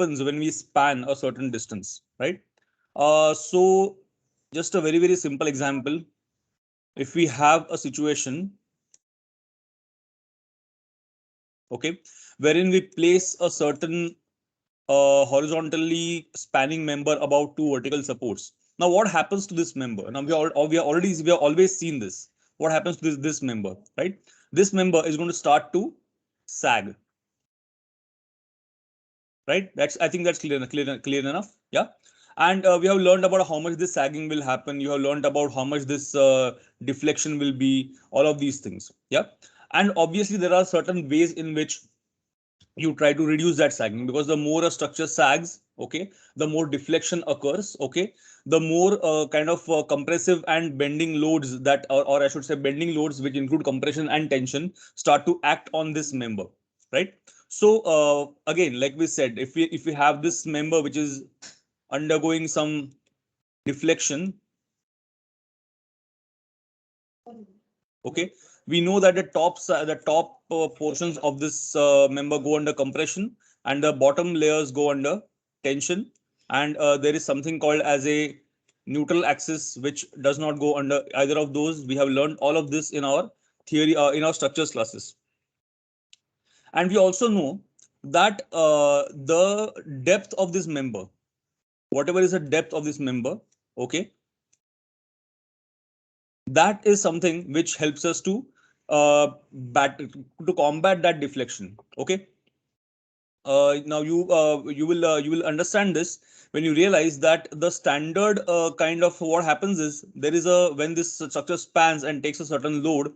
happens when we span a certain distance, right? So just a very, very simple example. If we have a situation, okay, wherein we place a certain horizontally spanning member about two vertical supports. Now, what happens to this member? Now, we have always seen this. What happens to this member, right? This member is going to start to sag, right? I think that's clear enough. Yeah. And we have learned about how much this sagging will happen. You have learned about how much this deflection will be, all of these things. Yeah. And obviously, there are certain ways in which you try to reduce that sagging, because the more a structure sags, okay, the more deflection occurs, okay, the more kind of compressive and bending loads that, or I should say bending loads which include compression and tension, start to act on this member, right? So again, like we said, if we have this member which is undergoing some deflection, okay, we know that the top portions of this member go under compression, and the bottom layers go under tension, and there is something called as a neutral axis which does not go under either of those. We have learned all of this in our theory, in our structures classes. And we also know that the depth of this member, whatever is the depth of this member, okay, that is something which helps us to to combat that deflection. Okay. Now you will understand this when you realize that the standard kind of what happens is, there is a when this structure spans and takes a certain load,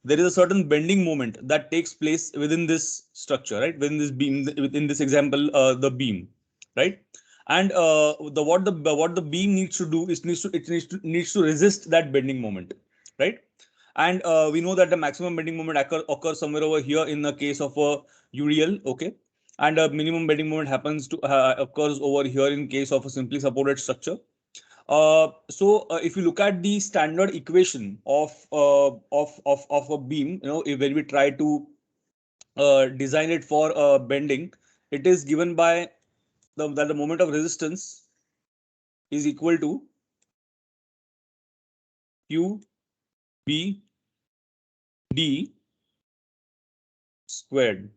there is a certain bending moment that takes place within this structure, right? Within this beam, within this example, the beam, right? And the what the beam needs to do is needs to resist that bending moment, right? And we know that the maximum bending moment occurs somewhere over here in the case of a UDL, okay, and a minimum bending moment happens to occurs over here in case of a simply supported structure. So if you look at the standard equation of a beam, when we try to design it for bending, it is given by that the moment of resistance is equal to Q B D squared,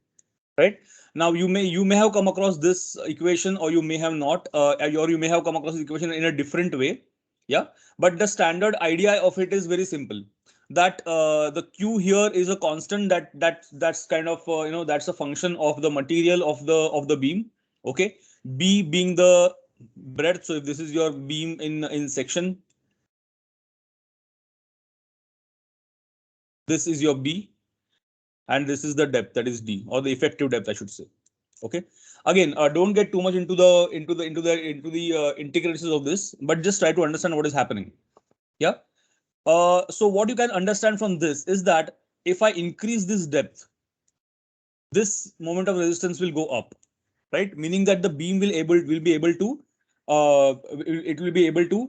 right? Now you may have come across this equation, or you may have not, or you may have come across this equation in a different way. Yeah, but the standard idea of it is very simple, that the Q here is a constant, that's kind of that's a function of the material of the beam, okay. B being the breadth, so if this is your beam in section, this is your B, and this is the depth, that is D, or the effective depth, I should say. Okay. Again, don't get too much into the integralities of this, but just try to understand what is happening. Yeah. So what you can understand from this is that if I increase this depth, this moment of resistance will go up, right? Meaning that the beam will be able to it will be able to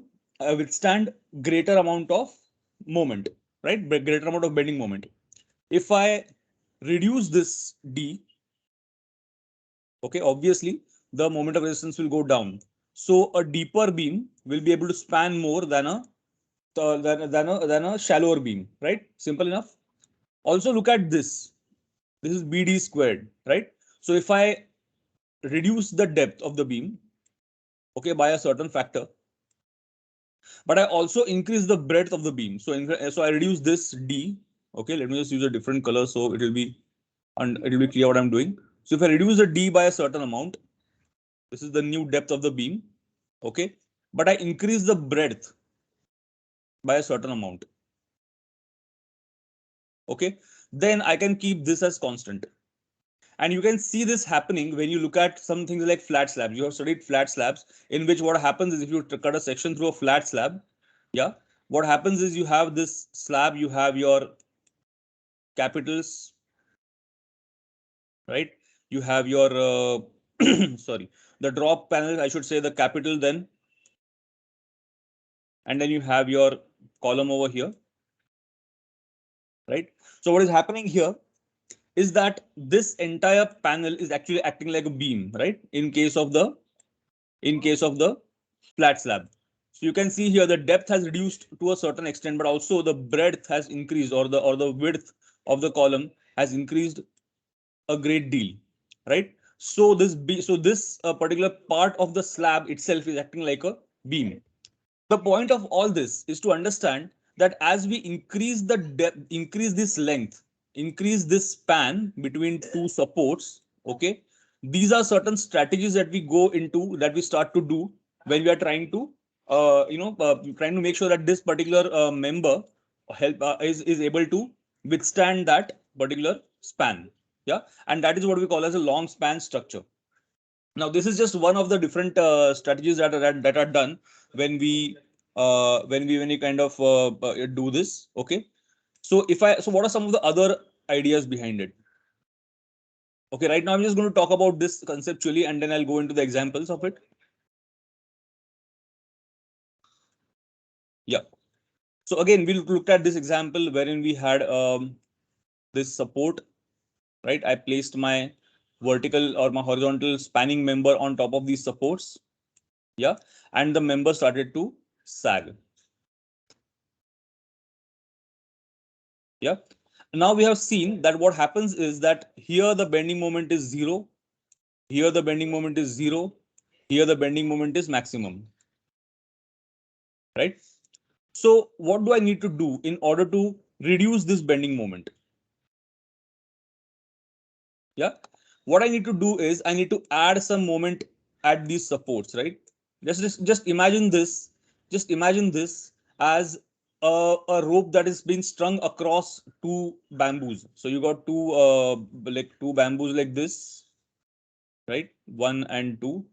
withstand greater amount of moment, right? Greater amount of bending moment. If I reduce this D, okay, obviously the moment of resistance will go down. So a deeper beam will be able to span more than a shallower beam, right? Simple enough. Also look at this. This is BD squared, right? So if I reduce the depth of the beam, okay, by a certain factor, but I also increase the breadth of the beam. So I reduce this D. Okay, let me just use a different color so it will be clear what I'm doing. So if I reduce the D by a certain amount, this is the new depth of the beam, okay, but I increase the breadth by a certain amount, okay, then I can keep this as constant. And you can see this happening when you look at some things like flat slabs. You have studied flat slabs, in which what happens is, if you cut a section through a flat slab, yeah, what happens is, you have this slab, you have your capitals, right? You have your sorry, the drop panel, I should say the capital, then, and then you have your column over here, right? So what is happening here is that this entire panel is actually acting like a beam, right? In case of the flat slab. So you can see here the depth has reduced to a certain extent, but also the breadth has increased, or the width of the column has increased a great deal, right? So this particular part of the slab itself is acting like a beam. The point of all this is to understand that as we increase the depth, increase this length, increase this span between two supports, okay, these are certain strategies that we go into, that we start to do when we are trying to trying to make sure that this particular member is able to withstand that particular span. Yeah, and that is what we call as a long span structure. Now this is just one of the different strategies that are done when we kind of do this. Okay, so what are some of the other ideas behind it? Okay, right now I'm just going to talk about this conceptually, and then I'll go into the examples of it. Yeah, so again we looked at this example wherein we had this support, right? I placed my vertical or my horizontal spanning member on top of these supports. Yeah, and the member started to sag. Yeah, now we have seen that what happens is that here the bending moment is zero, here the bending moment is zero, here the bending moment is maximum, right? So what do I need to do in order to reduce this bending moment? Yeah, what I need to do is I need to add some moment at these supports, right? Just imagine this, as a rope that is being strung across two bamboos. So you got two bamboos like this, right? One and two,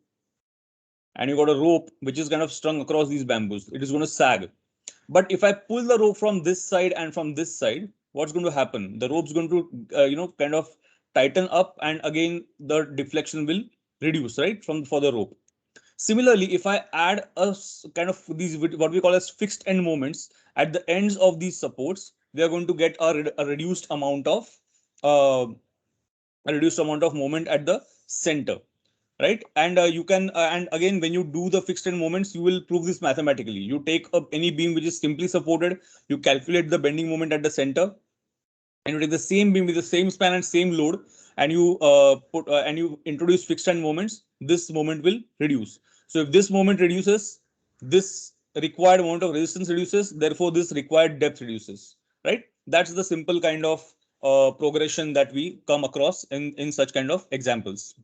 and you got a rope which is kind of strung across these bamboos. It is going to sag. But if I pull the rope from this side and from this side, what's going to happen? The rope's going to, kind of tighten up, and again the deflection will reduce, right? From for the rope. Similarly, if I add kind of these what we call as fixed end moments at the ends of these supports, we are going to get a reduced amount of uh, moment at the center, right? And you can and again, when you do the fixed end moments, you will prove this mathematically. You take up any beam which is simply supported, you calculate the bending moment at the center, and you take the same beam with the same span and same load, and you introduce fixed end moments. This moment will reduce. So if this moment reduces, this required amount of resistance reduces, therefore this required depth reduces, right? That's the simple kind of progression that we come across in such kind of examples.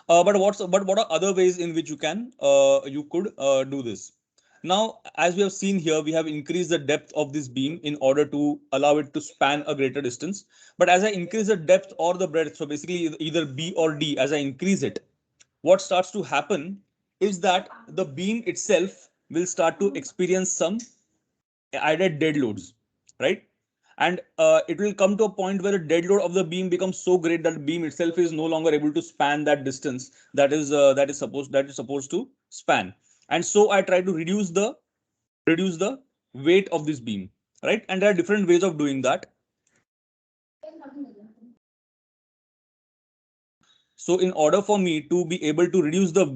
But what are other ways in which you could do this? Now, as we have seen here, we have increased the depth of this beam in order to allow it to span a greater distance. But as I increase the depth or the breadth, so basically either B or D, as I increase it, what starts to happen is that the beam itself will start to experience some added dead loads, right? And it will come to a point where the dead load of the beam becomes so great that the beam itself is no longer able to span that distance that is supposed to span. And so I try to reduce the weight of this beam, right? And there are different ways of doing that. So in order for me to be able to reduce the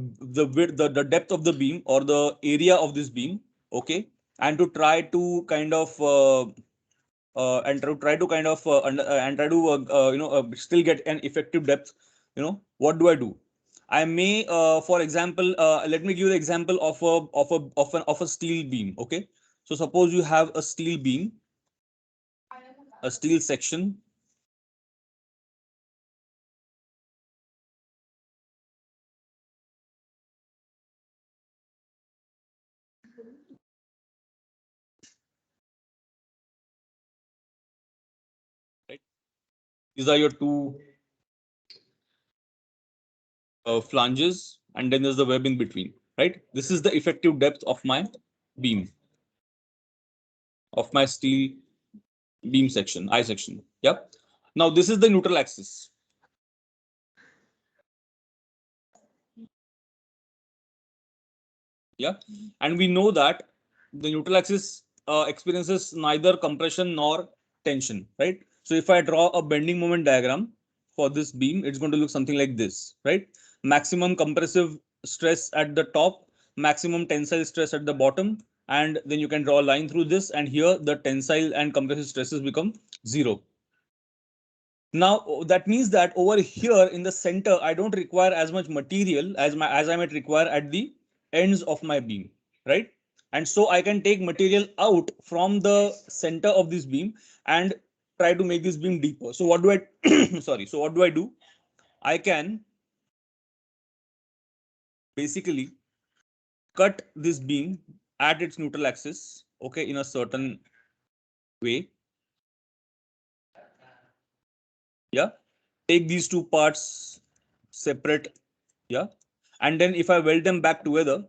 width, the depth of the beam or the area of this beam, okay, and to try to kind of and try to kind of and try to still get an effective depth, what do I do? I may for example, let me give you the example of a steel beam. Okay, so suppose you have a steel beam, a steel section. Right, these are your two flanges, and then there's the web in between, right? This is the effective depth of my beam, of my steel beam section, I section. Yep. Now this is the neutral axis. Yeah, and we know that the neutral axis experiences neither compression nor tension, right? So if I draw a bending moment diagram for this beam, it's going to look something like this, right? Maximum compressive stress at the top, maximum tensile stress at the bottom, and then you can draw a line through this, and here the tensile and compressive stresses become zero. Now that means that over here in the center, I don't require as much material as I might require at the ends of my beam, right? And so I can take material out from the center of this beam and try to make this beam deeper. So what do I sorry, so what do I do? I can basically cut this beam at its neutral axis, okay, in a certain way. Yeah, take these two parts separate. Yeah, and then if I weld them back together,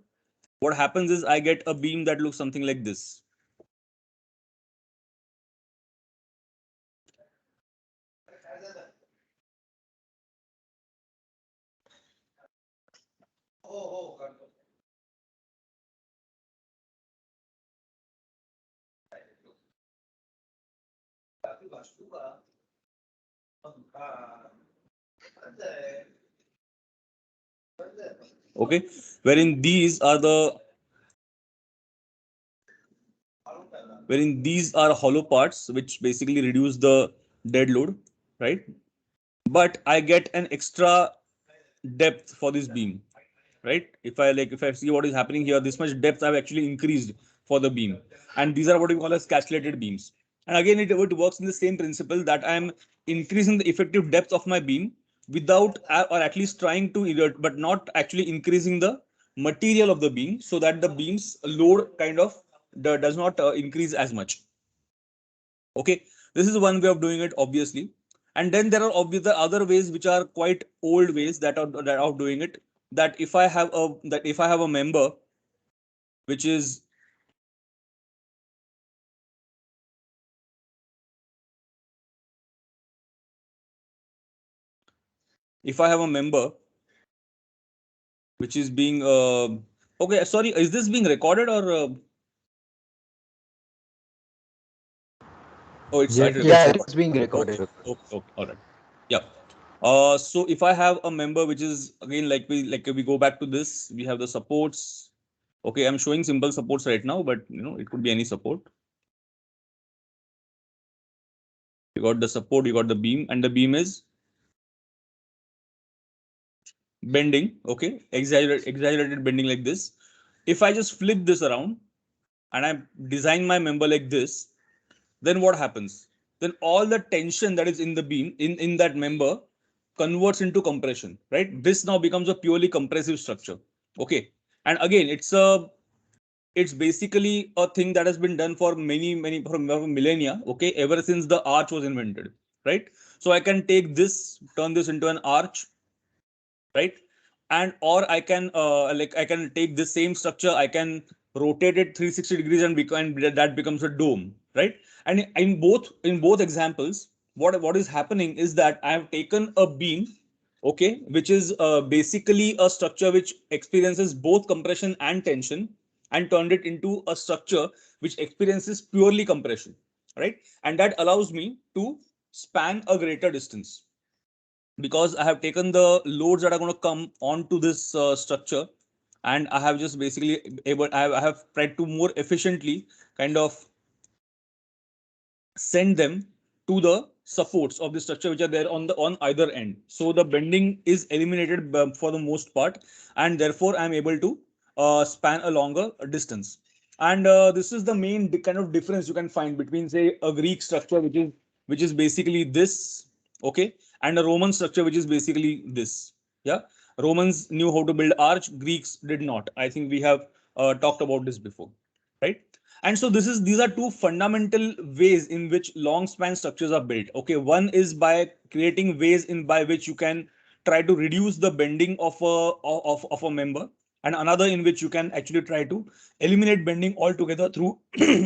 what happens is I get a beam that looks something like this. Okay, wherein these are hollow parts which basically reduce the dead load, right? But I get an extra depth for this beam, right? If I see what is happening here, this much depth I've actually increased for the beam, and these are what we call as castellated beams. And again, it works in the same principle that I'm increasing the effective depth of my beam without or at least trying to, but not actually increasing the material of the beam, so that the beam's load kind of does not increase as much. Okay, this is one way of doing it, obviously. And then there are obviously the other ways which are quite old ways that are of doing it. That if I have a member which is if I have a member which is being okay, sorry, is this being recorded or oh, it's Yes, started yes, recording. it is being Okay, recorded. okay, all right, yeah. So if I have a member which is again like we go back to this, we have the supports. Okay, I'm showing simple supports right now, but it could be any support. You got the support, you got the beam, and the beam is bending. Okay, exaggerated bending like this. If I just flip this around and I design my member like this, then what happens? Then all the tension that is in the beam in that member converts into compression, right? This now becomes a purely compressive structure. Okay, and again, it's basically a thing that has been done for many for millennia. Okay, ever since the arch was invented, right? So I can take this, turn this into an arch, right? And or I can I can take this same structure, I can rotate it 360 degrees and that becomes a dome, right? And in both examples, what is happening is that I have taken a beam, okay, which is basically a structure which experiences both compression and tension, and turned it into a structure which experiences purely compression, right? And that allows me to span a greater distance, because I have taken the loads that are going to come onto this structure, and I have just basically I have tried to more efficiently kind of send them to the supports of the structure which are there on either end. So the bending is eliminated for the most part, and therefore I am able to span a longer distance. And this is the main kind of difference you can find between, say, a Greek structure which is basically this, okay, and a Roman structure which is basically this. Yeah, Romans knew how to build arch, Greeks did not. I think we have talked about this before, right? And so these are two fundamental ways in which long span structures are built. Okay, one is by creating ways in by which you can try to reduce the bending of a member, and another in which you can actually try to eliminate bending altogether through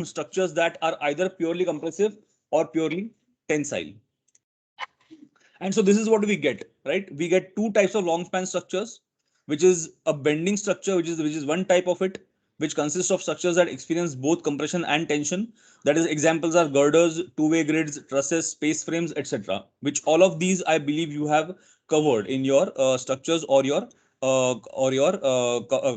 structures that are either purely compressive or purely tensile. And so this is what we get, right? We get two types of long span structures, which is a bending structure, which is one type of it, which consists of structures that experience both compression and tension. That is, examples are girders, two-way grids, trusses, space frames, etc. Which all of these I believe you have covered in your structures or your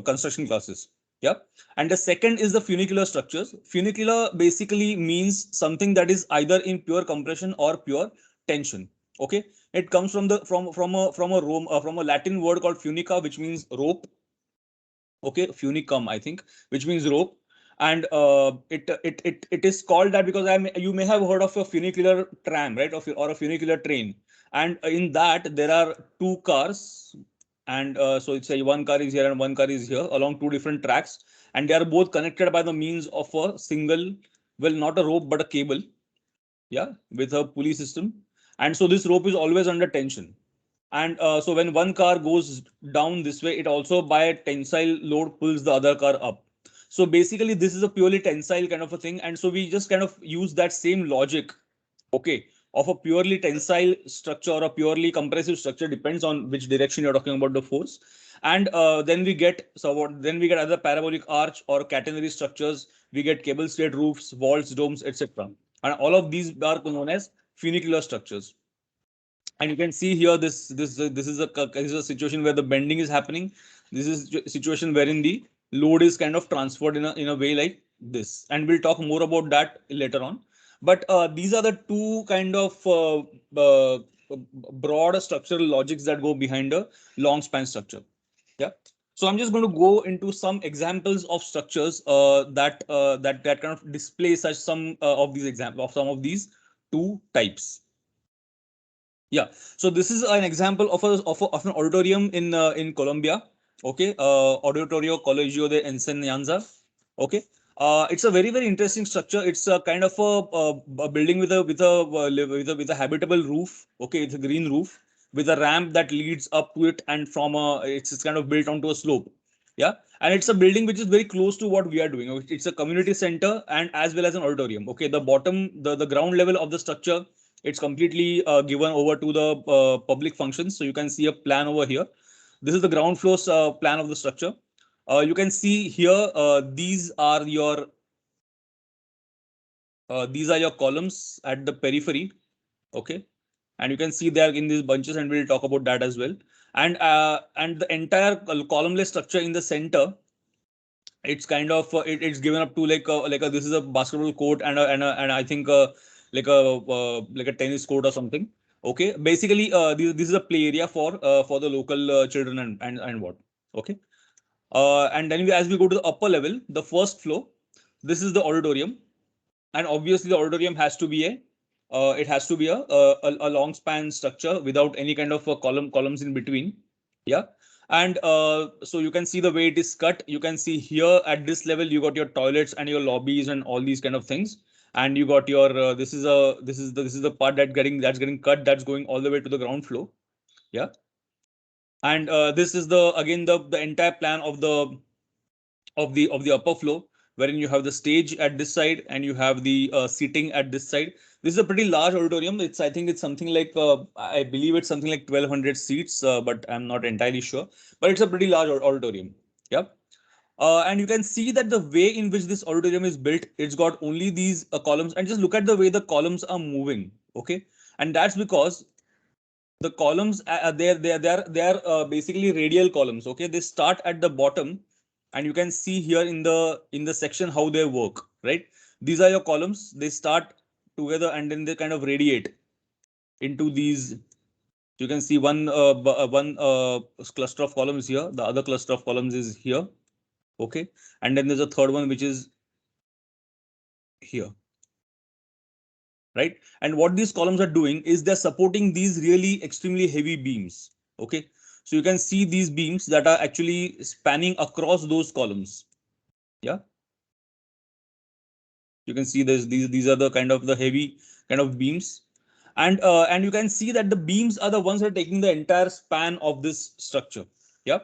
construction classes. Yeah. And the second is the funicular structures. Funicular basically means something that is either in pure compression or pure tension. Okay. It comes from the from a Latin word called funica, which means rope. Okay, funicum, I think, which means rope. And it is called that because you may have heard of a funicular tram, right, or a funicular train. And in that there are two cars, and so it's a one car is here and one car is here along two different tracks, and they are both connected by the means of a single, well, not a rope but a cable, yeah, with a pulley system. And so this rope is always under tension. And so when one car goes down this way, it also by a tensile load pulls the other car up. So basically this is a purely tensile kind of a thing, and so we just kind of use that same logic, okay, of a purely tensile structure or a purely compressive structure, depends on which direction you're talking about the force. And then we get, so what, then we get other parabolic arch or catenary structures, we get cable stayed roofs, vaults, domes, etc. And all of these are known as funicular structures. And you can see here this is a situation where the bending is happening. This is a situation wherein the load is kind of transferred in a way like this, and we'll talk more about that later on. But these are the two kind of broad structural logics that go behind a long span structure. Yeah. So I'm just going to go into some examples of structures that kind of display such some of these examples of some of these two types. Yeah, so this is an example of an auditorium in Colombia. Okay, Auditorio Colegio de Enseñanza. Okay, it's a very interesting structure. It's a kind of a building with a habitable roof. Okay, it's a green roof with a ramp that leads up to it, and it's kind of built onto a slope. Yeah, and it's a building which is very close to what we are doing. It's a community center and as well as an auditorium. Okay, the ground level of the structure, it's completely given over to the public functions. So you can see a plan over here. This is the ground floor plan of the structure. You can see here, these are your columns at the periphery. Okay, and you can see they are in these bunches, and we'll talk about that as well. And the entire columnless structure in the center, it's kind of it's given up to like a this is a basketball court and I think like a tennis court or something. Okay, basically this is a play area for the local children and what. Okay, and then as we go to the upper level, the first floor, this is the auditorium. And obviously the auditorium has to be a long span structure without any kind of columns in between. Yeah. And so you can see the way it is cut. You can see here at this level you got your toilets and your lobbies and all these kind of things. And you got your this is the part that's getting cut, that's going all the way to the ground floor. Yeah. And this is the entire plan of the upper floor, wherein you have the stage at this side and you have the seating at this side. This is a pretty large auditorium. I think it's something like I believe it's something like 1,200 seats, but I'm not entirely sure. But it's a pretty large auditorium. Yeah. And you can see that the way in which this auditorium is built, it's got only these columns, and just look at the way the columns are moving. Okay, and that's because the columns they're basically radial columns. Okay, they start at the bottom, and you can see here in the section how they work, right? These are your columns. They start together and then they kind of radiate into these. You can see one cluster of columns here, the other cluster of columns is here. Okay, and then there's a third one which is here, right? And what these columns are doing is they're supporting these really extremely heavy beams. Okay, so you can see these beams that are actually spanning across those columns. Yeah, you can see these are the kind of the heavy kind of beams. And you can see that the beams are the ones that are taking the entire span of this structure. Yeah.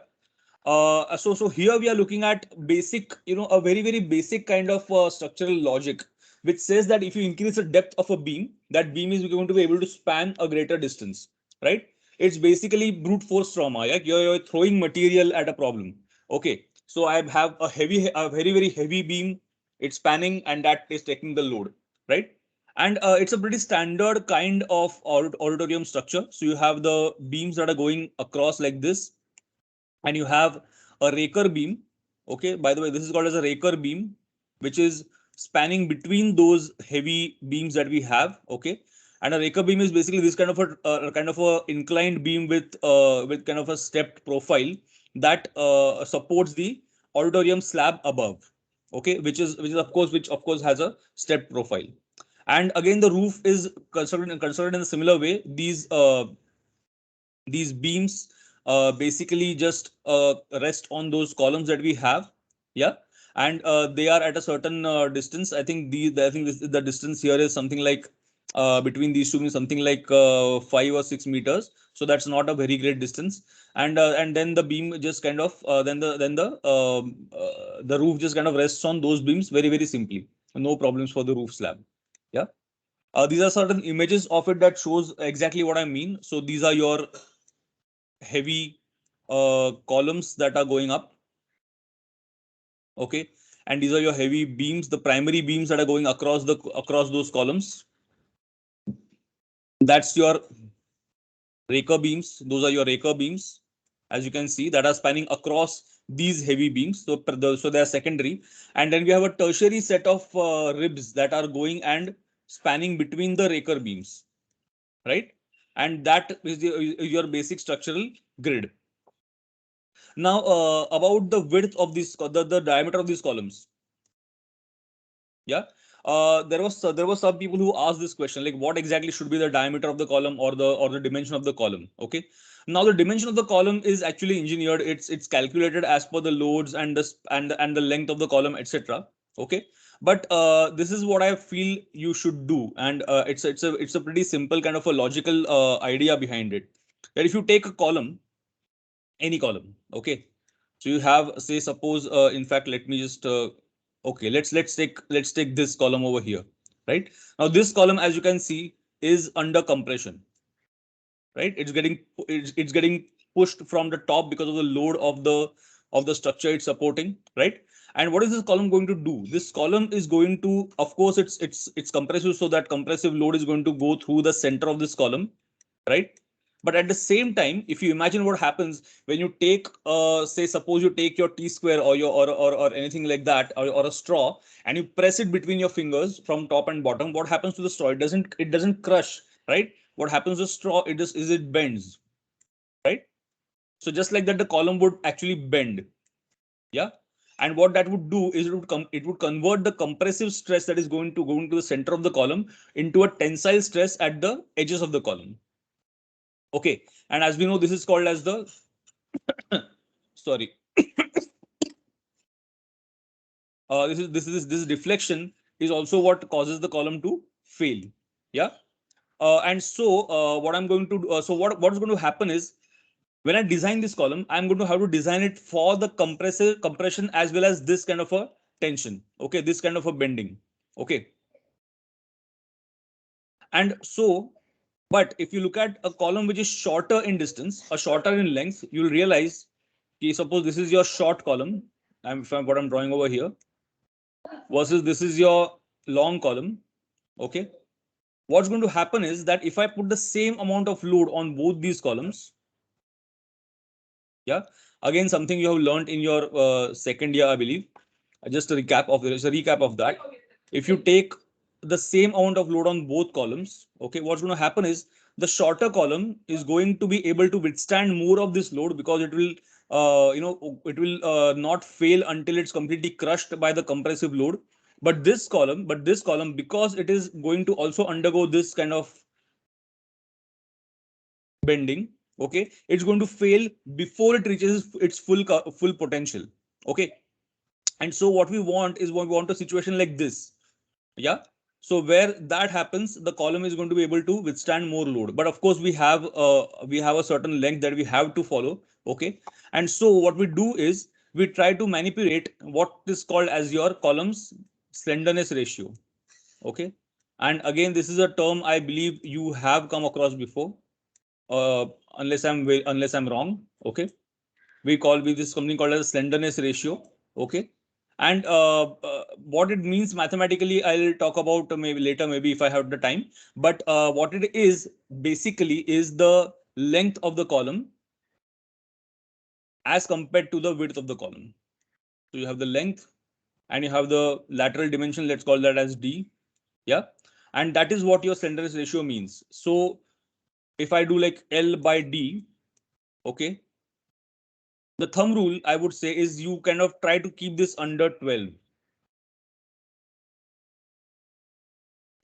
So here we are looking at basic, a very basic kind of structural logic, which says that if you increase the depth of a beam, that beam is going to be able to span a greater distance, right? It's basically brute force trauma. Yeah, you're throwing material at a problem. Okay, So I have a very heavy beam. It's spanning, and that is taking the load, right? And it's a pretty standard kind of auditorium structure. So you have the beams that are going across like this, and you have a raker beam. Okay, by the way, this is called as a raker beam, which is spanning between those heavy beams that we have. Okay, and a raker beam is basically this kind of a inclined beam with kind of a stepped profile that supports the auditorium slab above. Okay, which of course has a stepped profile. And again, the roof is constructed in a similar way. These beams basically just rest on those columns that we have. Yeah, and they are at a certain distance. I think the distance here is something like between these two beams, something like 5 or 6 meters. So that's not a very great distance. And then the beam just kind of the roof just kind of rests on those beams very simply. No problems for the roof slab. Yeah. These are certain images of it that shows exactly what I mean. So these are your heavy columns that are going up. Okay, and these are your heavy beams, the primary beams that are going across those columns. That's your raker beams. Those are your raker beams, as you can see, that are spanning across these heavy beams. So they are secondary. And then we have a tertiary set of ribs that are going and spanning between the raker beams, right? And that is your basic structural grid. Now, about the width of the diameter of these columns. Yeah. There was some people who asked this question, like what exactly should be the diameter of the column or the dimension of the column. Okay. Now the dimension of the column is actually engineered. It's calculated as per the loads and the length of the column, etc. Okay. But this is what I feel you should do, and it's a pretty simple kind of a logical idea behind it. That if you take a column, any column, okay, so you have, say, suppose in fact, let me just okay, let's take this column over here, right? Now this column, as you can see, is under compression, right? It's getting pushed from the top because of the load of the structure it's supporting, right? And what is this column going to do? This column is going to, of course, it's compressive, so that compressive load is going to go through the center of this column, right? But at the same time, if you imagine what happens when you take, say, suppose you take your T square or or anything like that, or a straw, and you press it between your fingers from top and bottom, what happens to the straw? It doesn't crush, right? What happens to straw? It bends, right? So just like that, the column would actually bend. Yeah. And what that would do is it would convert the compressive stress that is going to go into the center of the column into a tensile stress at the edges of the column. Okay. And as we know, this is called as the sorry. This deflection is also what causes the column to fail. Yeah. And so what I'm going to do, so what's going to happen is, when I design this column, I'm going to have to design it for the compression as well as this kind of a tension. Okay, this kind of a bending. Okay. And so, but if you look at a column which is shorter in distance or shorter in length, you'll realize, okay, suppose this is your short column. What I'm drawing over here, versus this is your long column. Okay. What's going to happen is that if I put the same amount of load on both these columns, yeah, again, something you have learned in your second year, I believe. Just a recap of that. If you take the same amount of load on both columns, okay, what's going to happen is the shorter column is going to be able to withstand more of this load, because it will not fail until it's completely crushed by the compressive load. But this column, because it is going to also undergo this kind of bending, okay, it's going to fail before it reaches its full potential. Okay. And so what we want is, we want a situation like this. Yeah. So where that happens, the column is going to be able to withstand more load, but of course we have a certain length that we have to follow. Okay. And so what we do is, we try to manipulate what is called as your column's slenderness ratio. Okay. And again, this is a term I believe you have come across before, uh, unless I'm wrong. Okay. we call with this something called as slenderness ratio. Okay. And what it means mathematically, I'll talk about maybe later, maybe if I have the time. But what it is basically is the length of the column as compared to the width of the column. So you have the length and you have the lateral dimension, let's call that as D. Yeah. And that is what your slenderness ratio means. So if I do like L by D, okay, the thumb rule I would say is you kind of try to keep this under 12.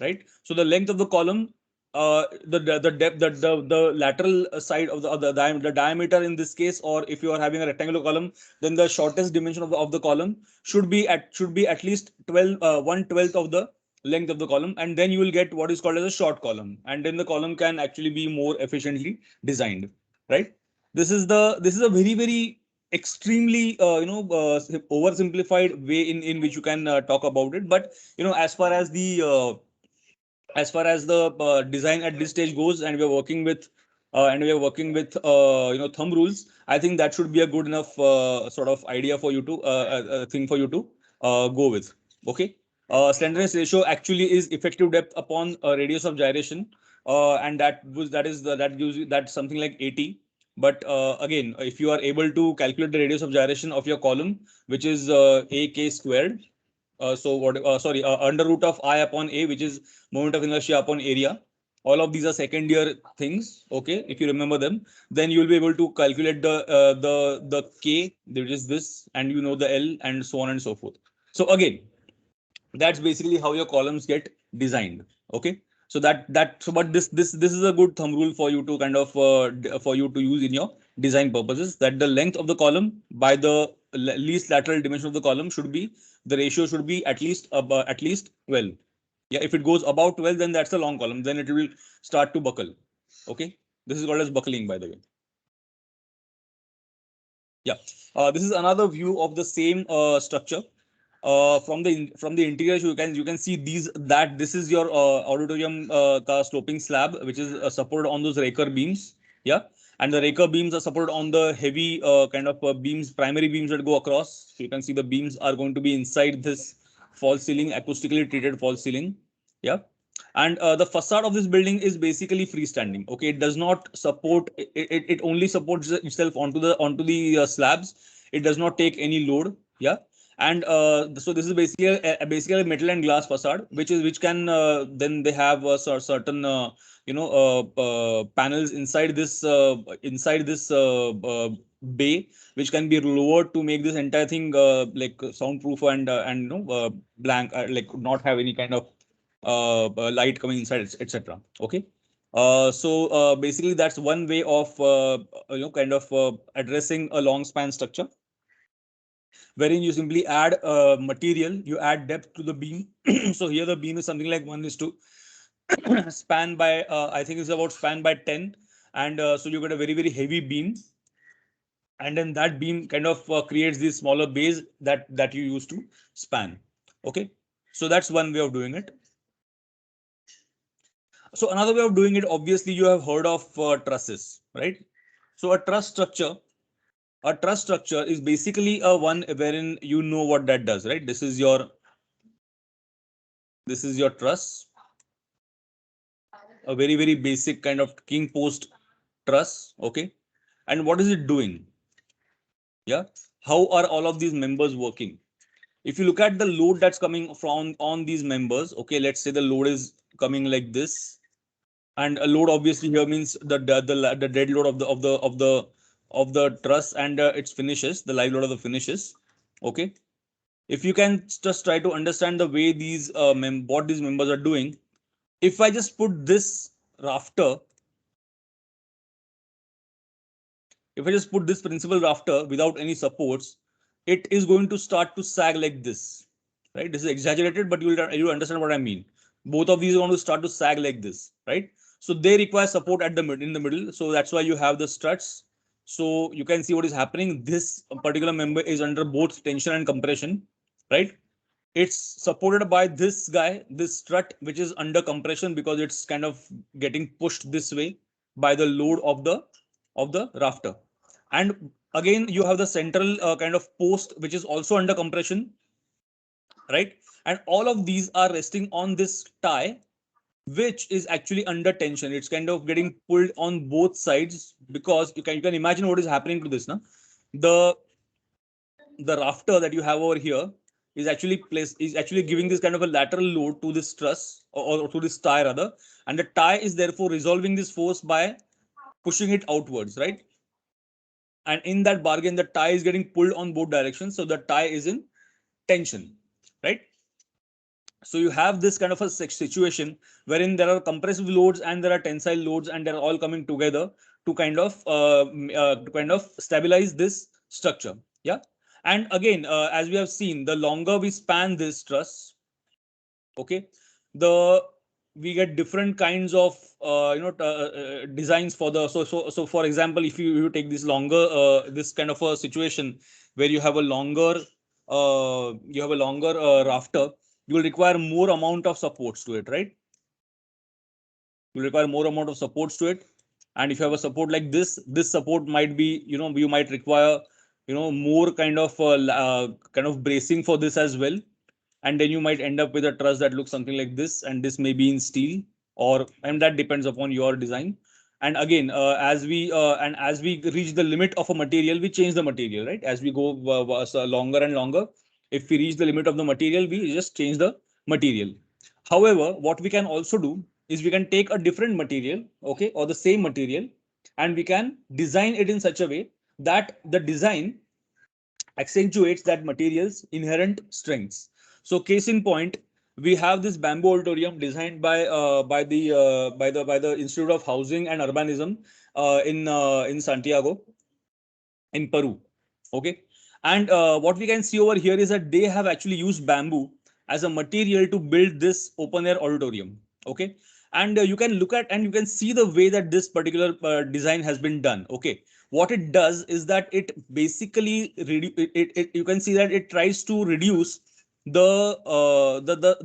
Right? So the length of the column, the depth, the lateral side of the diameter in this case, or if you are having a rectangular column, then the shortest dimension of the column should be at least 12 1/12 of the length of the column, and then you will get what is called as a short column, and then the column can actually be more efficiently designed. Right? This is a very extremely oversimplified way in which you can talk about it. But as far as the design at this stage goes, and we are working with thumb rules, I think that should be a good enough sort of idea for you to thing for you to go with. Okay. Slenderness ratio actually is effective depth upon radius of gyration, and that gives you that's something like 80. But again, if you are able to calculate the radius of gyration of your column, which is ak squared, under root of I upon A, which is moment of inertia upon area. All of these are second year things. Okay, if you remember them, then you will be able to calculate the K, which is this, and you know the L, and so on and so forth. So again, that's basically how your columns get designed. Okay. So but this is a good thumb rule for you to kind of for you to use in your design purposes, that the length of the column by the least lateral dimension of the column should be, the ratio should be at least 12. Yeah, if it goes above 12, then that's a long column, then it will start to buckle. Okay. This is called as buckling, by the way. Yeah. This is another view of the same structure. From the interior, you can see this is your auditorium sloping slab, which is supported on those raker beams. Yeah. And the raker beams are supported on the heavy kind of beams, primary beams that go across. So you can see the beams are going to be inside this false ceiling, acoustically treated false ceiling. Yeah. And the facade of this building is basically freestanding. Okay. It does not support, it only supports itself onto the slabs. It does not take any load. Yeah. And so this is basically a metal and glass facade, which can then they have certain panels inside this bay, which can be lowered to make this entire thing like soundproof and blank, like not have any kind of light coming inside, etc. Okay. Basically that's one way of kind of addressing a long span structure, wherein you simply add material, you add depth to the beam. So here the beam is something like 1 is to span by I think it's about span by 10, and so you get a very heavy beam, and then that beam kind of creates this smaller base that you use to span. Okay. So that's one way of doing it. So another way of doing it, obviously you have heard of trusses, right? So a truss structure is basically a one wherein you know what that does, right? This is your truss, a very basic kind of king post truss. Okay. And what is it doing? Yeah. How are all of these members working? If you look at the load that's coming from on these members, okay, let's say the load is coming like this, and a load obviously here means the dead load of the truss and its finishes, the live load of the finishes. Okay. If you can just try to understand the way these what these members are doing, if I just put this rafter, if I just put this principal rafter without any supports, it is going to start to sag like this, right? This is exaggerated, but you'll understand what I mean. Both of these are going to start to sag like this, right? So they require support at the mid in the middle. So that's why you have the struts. So you can see what is happening. This particular member is under both tension and compression, right? It's supported by this guy, this strut, which is under compression because it's kind of getting pushed this way by the load of the rafter. And Again, you have the central kind of post, which is also under compression, right? And all of these are resting on this tie, which is actually under tension. It's kind of getting pulled on both sides, because you can imagine what is happening to this now. The the rafter that you have over here is actually giving this kind of a lateral load to this truss, or to this tie rather, and the tie is therefore resolving this force by pushing it outwards, right? And in that bargain, the tie is getting pulled on both directions, so the tie is in tension, right? So you have this kind of a situation wherein there are compressive loads and there are tensile loads, and they're all coming together to kind of stabilize this structure. Yeah. And again, as we have seen, the longer we span this truss, okay, the we get different kinds of designs for the so for example, if you take this longer this kind of a situation where you have a longer rafter, you will require more amount of supports to it, right? You require more amount of supports to it. And if you have a support like this support might be, you might require, more kind of bracing for this as well. And then you might end up with a truss that looks something like this, and this may be in steel, or and that depends upon your design. And again, as we reach the limit of a material, we change the material, right? As we go so longer and longer, if we reach the limit of the material, we just change the material. However, what we can also do is we can take a different material, okay, or the same material, and we can design it in such a way that the design accentuates that material's inherent strengths. So, case in point, we have this bamboo auditorium designed by the Institute of Housing and Urbanism in Santiago, in Peru. Okay, and what we can see over here is that they have actually used bamboo as a material to build this open air auditorium. Okay, and you can look at and you can see the way that this particular design has been done. Okay, what it does is that it basically you can see that it tries to reduce the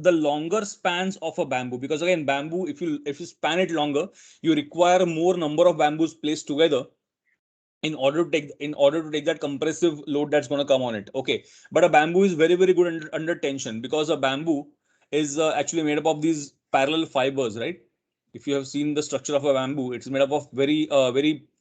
longer spans of a bamboo, because again, bamboo, if you span it longer, you require more number of bamboos placed together in order to take that compressive load that's going to come on it. Okay, but a bamboo is very very good under tension, because a bamboo is actually made up of these parallel fibers, right? If you have seen the structure of a bamboo, it's made up of very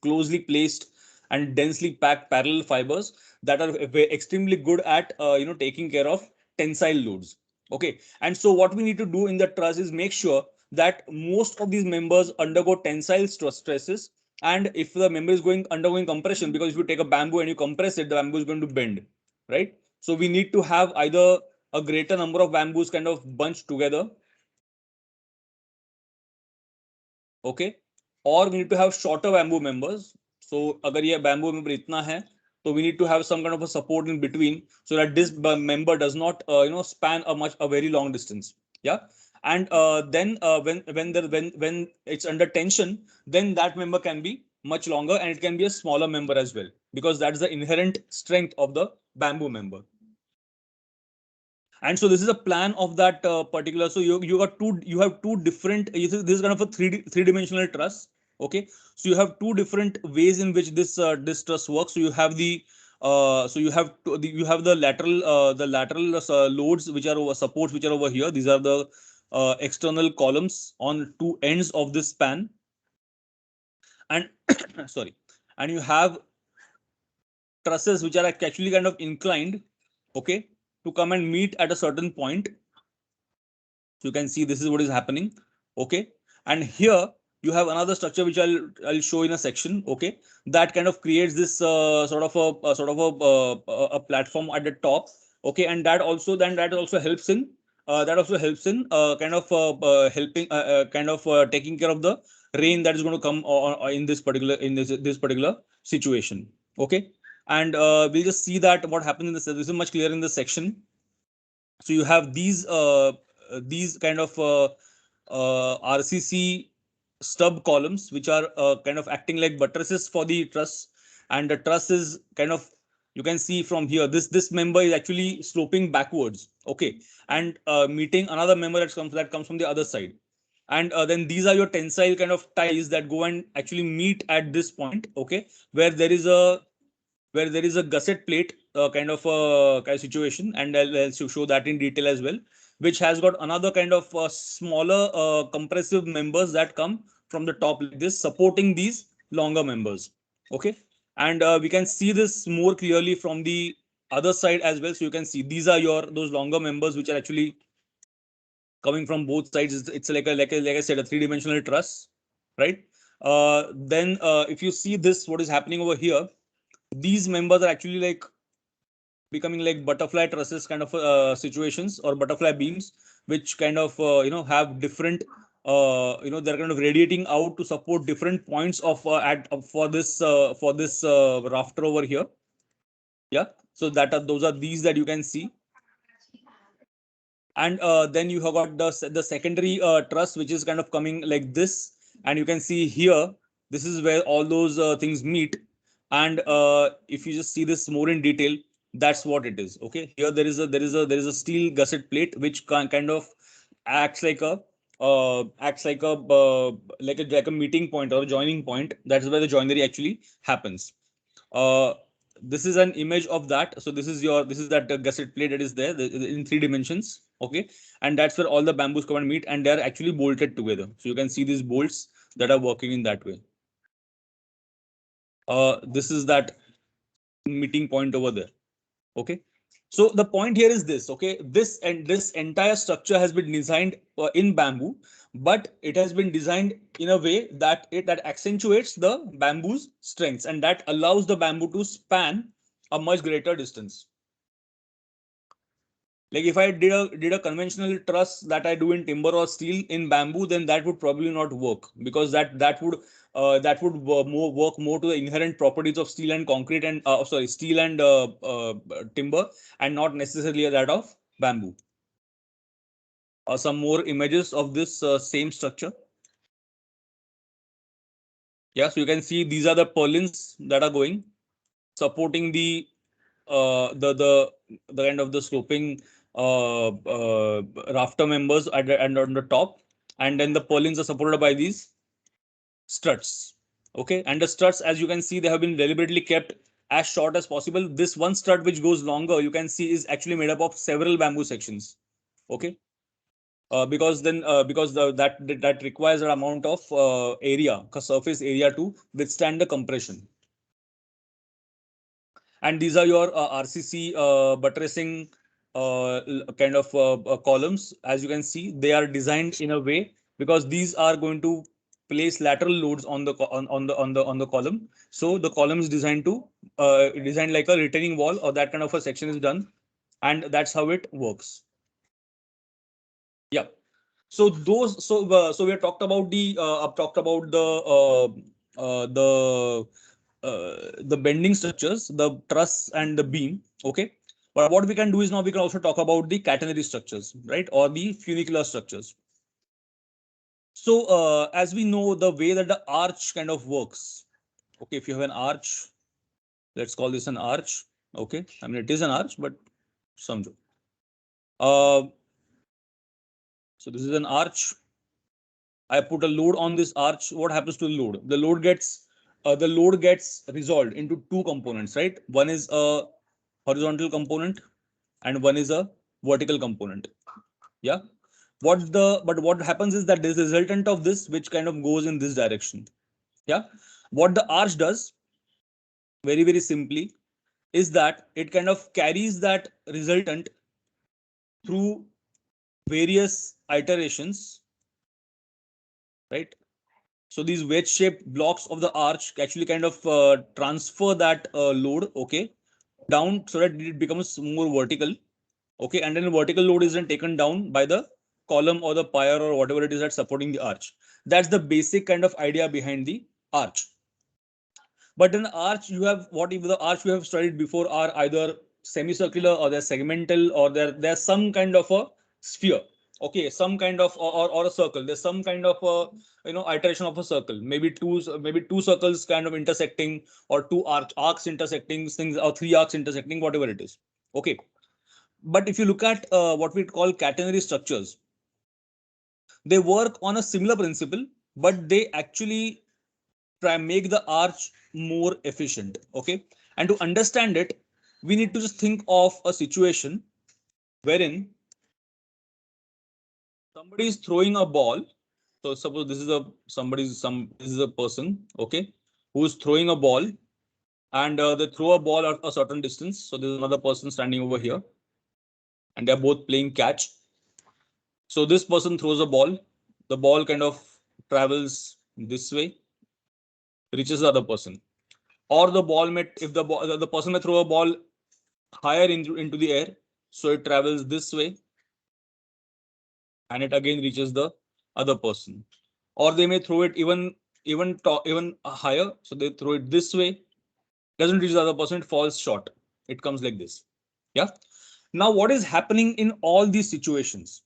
closely placed and densely packed parallel fibers that are extremely good at taking care of tensile loads. Okay, and so what we need to do in the truss is make sure that most of these members undergo tensile stresses. And if the member is going undergoing compression, because if you take a bamboo and you compress it, the bamboo is going to bend, right? So we need to have either a greater number of bamboos kind of bunched together, okay, or we need to have shorter bamboo members. So agar ye bamboo member itna hai, so we need to have some kind of a support in between, so that this member does not span a very long distance. Yeah. And then when it's under tension, then that member can be much longer, and it can be a smaller member as well, because that's the inherent strength of the bamboo member. And so this is a plan of that particular. So you have two different. This is kind of a three-dimensional truss. Okay, so you have two different ways in which this truss works. So you have you have the lateral loads, which are over supports, which are over here. These are the external columns on two ends of this span, and sorry, and you have trusses which are actually kind of inclined, okay, to come and meet at a certain point. So you can see this is what is happening. Okay, and here you have another structure which I'll show in a section. Okay, that kind of creates this a platform at the top. Okay, and that also helps in helping kind of taking care of the rain that is going to come in this particular situation. Okay, and we'll just see that what happens in this. This is much clearer in the section. So you have these kind of RCC stub columns, which are kind of acting like buttresses for the truss. And the truss is kind of, you can see from here, this member is actually sloping backwards. Okay, and meeting another member that comes from the other side. And then these are your tensile kind of ties that go and actually meet at this point. Okay, where there is a where there is a gusset plate kind of a situation, and I'll show that in detail as well, which has got another kind of smaller compressive members that come from the top like this, supporting these longer members. Okay, and we can see this more clearly from the other side as well. So you can see these are your those longer members which are actually coming from both sides. It's like I said, a three-dimensional truss, right? Then if you see this, what is happening over here, these members are actually like becoming like butterfly trusses kind of situations, or butterfly beams, which kind of have different they're kind of radiating out to support different points of at for this rafter over here. Yeah, so that are those are these that you can see. And then you have got the secondary truss, which is kind of coming like this, and you can see here, this is where all those things meet. And if you just see this more in detail, that's what it is. Okay, here there is a steel gusset plate which kind of acts like a like a meeting point or a joining point. That's where the joinery actually happens. uh this is an image of that. So this is that gusset plate that is there in three dimensions. Okay, and that's where all the bamboos come and meet, and they're actually bolted together. So you can see these bolts that are working in that way. This is that meeting point over there. Okay, so the point here is this. Okay, this entire structure has been designed in bamboo, but it has been designed in a way that accentuates the bamboo's strengths, and that allows the bamboo to span a much greater distance. Like if I did a conventional truss that I do in timber or steel, in bamboo, then that would probably not work, because that would more work more to the inherent properties of steel and concrete, and sorry, steel and timber, and not necessarily that of bamboo. Some more images of this same structure. Yeah, so you can see these are the purlins that are going, supporting the kind of the sloping rafter members and on the top, and then the purlins are supported by these struts. Okay, and the struts, as you can see, they have been deliberately kept as short as possible. This one strut which goes longer, you can see, is actually made up of several bamboo sections. Okay, because that requires an amount of surface area to withstand the compression. And these are your RCC buttressing kind of columns. As you can see, they are designed in a way, because these are going to place lateral loads on the on the column. So the column is designed like a retaining wall, or that kind of a section is done, and that's how it works. Yeah. So we have talked about the bending structures, the truss and the beam. Okay, but what we can do is now we can also talk about the catenary structures, right, or the funicular structures. So as we know, the way that the arch kind of works. Okay, if you have an arch, let's call this an arch. Okay, I mean it is an arch, but some. So this is an arch. I put a load on this arch. What happens to the load? The load gets resolved into two components, right? One is a horizontal component, and one is a vertical component. Yeah. What happens is that there's a resultant of this which kind of goes in this direction. Yeah. What the arch does, very very simply, is that it kind of carries that resultant through various iterations, right? So these wedge shaped blocks of the arch actually kind of transfer that load, okay, down, so that it becomes more vertical. Okay, and then the vertical load is then taken down by the column or the pier or whatever it is that's supporting the arch. That's the basic kind of idea behind the arch. But in arch, you have what if the arch you have studied before are either semicircular, or they're segmental, or there's some kind of a sphere. Okay, some kind of or a circle. There's some kind of a iteration of a circle. Maybe two circles kind of intersecting, or two arcs intersecting, things, or three arcs intersecting, whatever it is. Okay, but if you look at what we call catenary structures, they work on a similar principle, but they actually try make the arch more efficient. Okay, and to understand it, we need to just think of a situation wherein somebody is throwing a ball. So suppose this is a this is a person, okay, who is throwing a ball, and they throw a ball at a certain distance. So there's another person standing over here, and they're both playing catch. So this person throws a ball. The ball kind of travels this way, reaches the other person, or the ball may, if the person may throw a ball higher into the air, so it travels this way and it again reaches the other person, or they may throw it even higher, so they throw it this way, doesn't reach the other person, it falls short, it comes like this. Yeah, now what is happening in all these situations?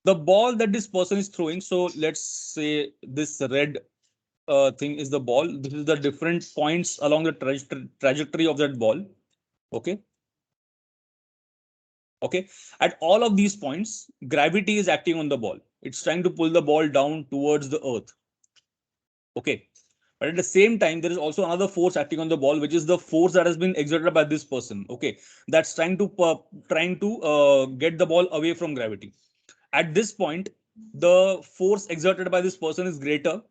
The ball that this person is throwing, so let's say this red thing is the ball, this is the different points along the trajectory of that ball. Okay, okay, at all of these points gravity is acting on the ball, it's trying to pull the ball down towards the earth. Okay, but at the same time there is also another force acting on the ball, which is the force that has been exerted by this person. Okay, that's trying to get the ball away from gravity. At this point the force exerted by this person is greater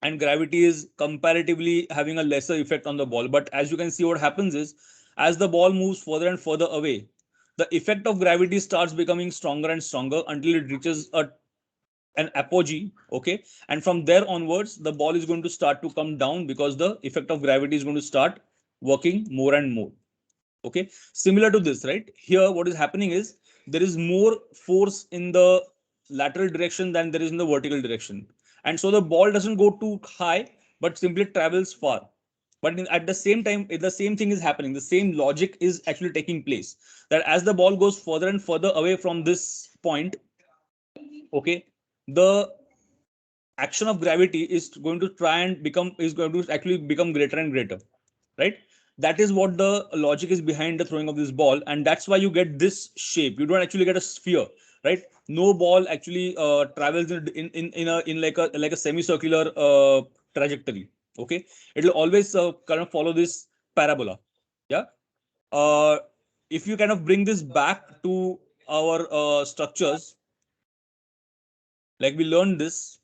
and gravity is comparatively having a lesser effect on the ball. But as you can see, what happens is as the ball moves further and further away, the effect of gravity starts becoming stronger and stronger until it reaches an apogee. Okay, and from there onwards the ball is going to start to come down because the effect of gravity is going to start working more and more. Okay, similar to this, right here what is happening is there is more force in the lateral direction than there is in the vertical direction, and so the ball doesn't go too high but simply travels far. But at the same time the same thing is happening, the same logic is actually taking place, that as the ball goes further and further away from this point, okay, the action of gravity is going to try and become is going to actually become greater and greater, right? That is what the logic is behind the throwing of this ball, and that's why you get this shape. You don't actually get a sphere, right? No ball actually travels in like a semicircular trajectory. Okay, it will always kind of follow this parabola. Yeah, uh, if you kind of bring this back to our structures, like we learned this,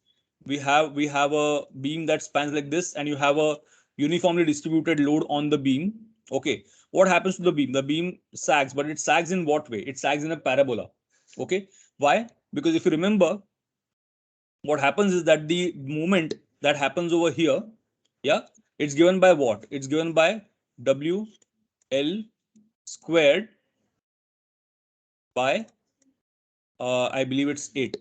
we have a beam that spans like this, and you have a uniformly distributed load on the beam. Okay, what happens to the beam? The beam sags, but it sags in what way? It sags in a parabola. Okay, why? Because if you remember, what happens is that the movement that happens over here, yeah, it's given by what? It's given by W L squared by I believe it's 8.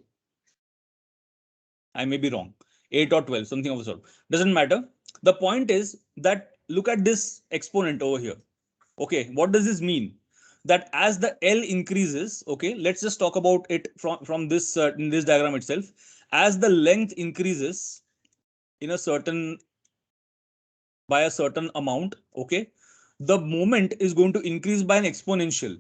I may be wrong. 8 or 12, something of the sort. Doesn't matter. The point is that look at this exponent over here. Okay, what does this mean? That as the L increases, okay, let's just talk about it from this in this diagram itself. As the length increases in a certain by a certain amount, okay, the moment is going to increase by an exponential,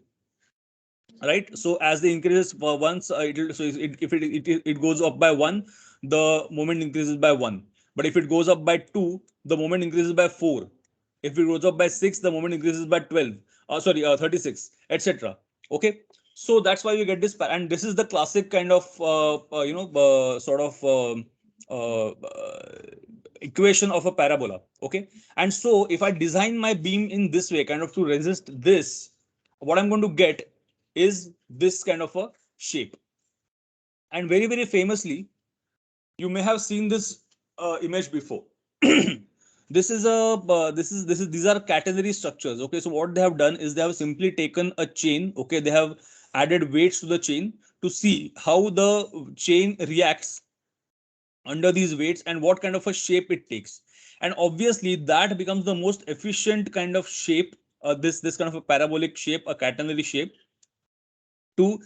right? So as the increases once if it goes up by 1, the moment increases by 1. But if it goes up by 2, the moment increases by 4. If it goes up by 6, the moment increases by 12, 36, etc. Okay, so that's why we get this, and this is the classic kind of sort of equation of a parabola. Okay, and so if I design my beam in this way, kind of to resist this, what I'm going to get is this kind of a shape. And very, very famously, you may have seen this image before. These are catenary structures. Okay, so what they have done is they have simply taken a chain. Okay, they have added weights to the chain to see how the chain reacts under these weights and what kind of a shape it takes. And obviously that becomes the most efficient kind of shape, this kind of a parabolic shape, a catenary shape, to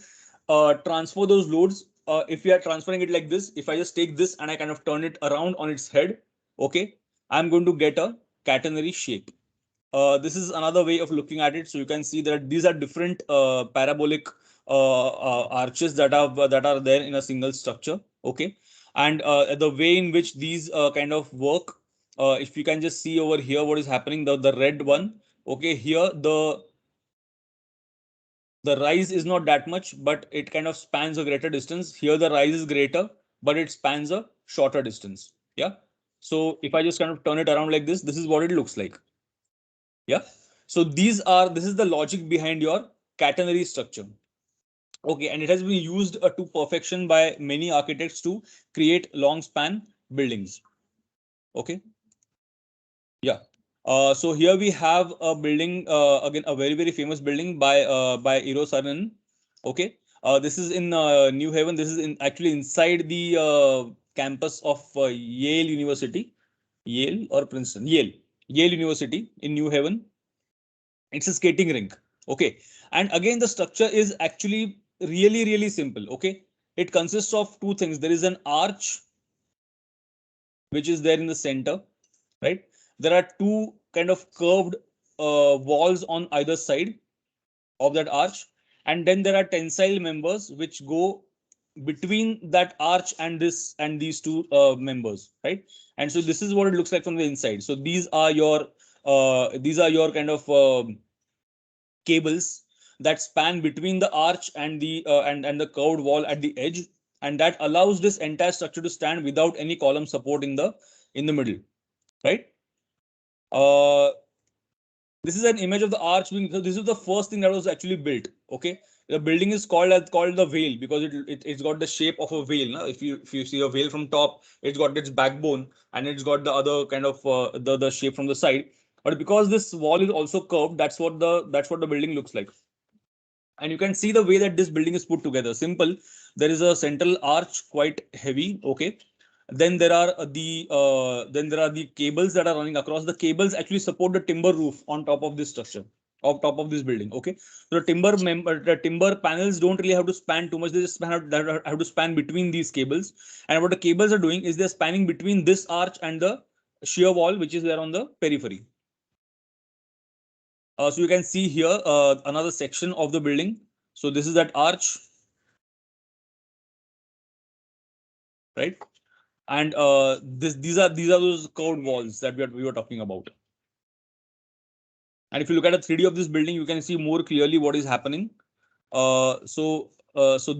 transfer those loads. If we are transferring it like this, if I just take this and I kind of turn it around on its head, okay, I'm going to get a catenary shape. This is another way of looking at it. So you can see that these are different parabolic arches that are there in a single structure. Okay, And the way in which these kind of work, if you can just see over here what is happening, the red one, okay, here the rise is not that much, but it kind of spans a greater distance. Here the rise is greater, but it spans a shorter distance. Yeah. So if I just kind of turn it around like this is what it looks like. Yeah. So this is the logic behind your catenary structure. Okay, and it has been used to perfection by many architects to create long span buildings. Okay. Yeah. So here we have a building, again, a very, very famous building by Eero Saarinen. Okay. This is in New Haven. This is actually inside the campus of Yale University. Yale or Princeton? Yale University in New Haven. It's a skating rink. Okay. And again, the structure is actually really, really simple. Okay. It consists of two things. There is an arch which is there in the center, right? There are two kind of curved walls on either side of that arch, and then there are tensile members which go between that arch and this and these two members, right? And so this is what it looks like from the inside. So these are your kind of cables that span between the arch and the and the curved wall at the edge, and that allows this entire structure to stand without any column support in the middle, right? uh this is an image of the arch being, so this is the first thing that was actually built. Okay, the building is called the whale because it's got the shape of a whale. Now if you see a whale from top, it's got its backbone and it's got the other kind of the shape from the side. But because this wall is also curved, that's what the building looks like. And you can see the way that this building is put together. Simple. There is a central arch, quite heavy. Okay. Then there are the cables that are running across. The cables actually support the timber roof on top of this structure, on top of this building. Okay. So the timber panels don't really have to span too much. They just have to span between these cables. And what the cables are doing is they're spanning between this arch and the shear wall, which is there on the periphery. So you can see here another section of the building. So this is that arch, right? And these are those curved walls that we were talking about. And if you look at a 3D of this building, you can see more clearly what is happening. So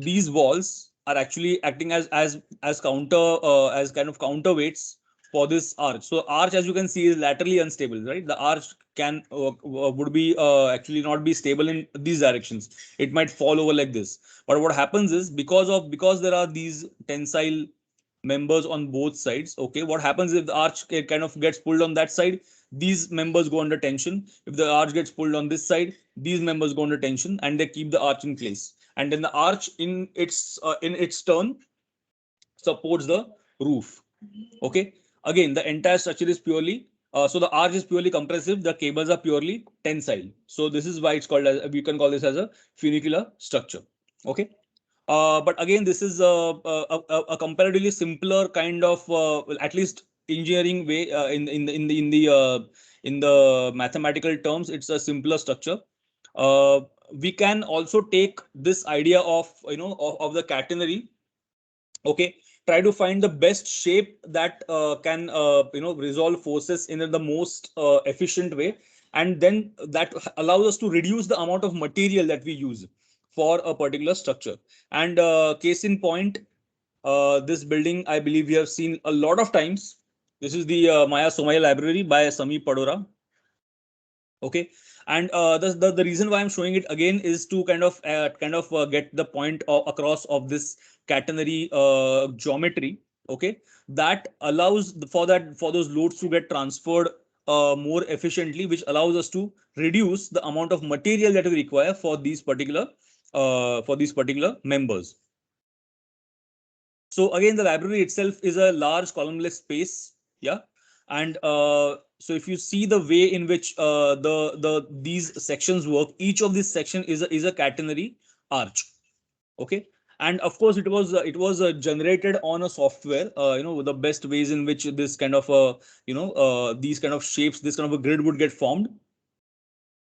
these walls are actually acting as as kind of counterweights for this arch. So arch, as you can see, is laterally unstable, right? The arch can would be actually not be stable in these directions. It might fall over like this. But what happens is because there are these tensile members on both sides. Okay, what happens if the arch kind of gets pulled on that side? These members go under tension. If the arch gets pulled on this side, these members go under tension, and they keep the arch in place. And then the arch in its turn supports the roof. Okay. Again, the entire structure is purely so the arch is purely compressive. The cables are purely tensile. So this is why it's called as, we can call this as a funicular structure. Okay. But again, this is a comparatively simpler kind of, well, at least engineering way in the mathematical terms. It's a simpler structure. Uh, we can also take this idea of of the catenary. Okay, try to find the best shape that can resolve forces in the most efficient way, and then that allows us to reduce the amount of material that we use for a particular structure. And case in point, this building, I believe we have seen a lot of times. This is the Maya Somaya library by Sami Padora. Okay. And the reason why I'm showing it again is to kind of get the point across of this catenary geometry. Okay, that allows for those loads to get transferred more efficiently, which allows us to reduce the amount of material that we require for these particular members. So again, the library itself is a large columnless space. Yeah. And so if you see the way in which these sections work, each of these section is a catenary arch. Okay. And of course, it was generated on a software. The best ways in which this kind of these kind of shapes, this kind of a grid would get formed.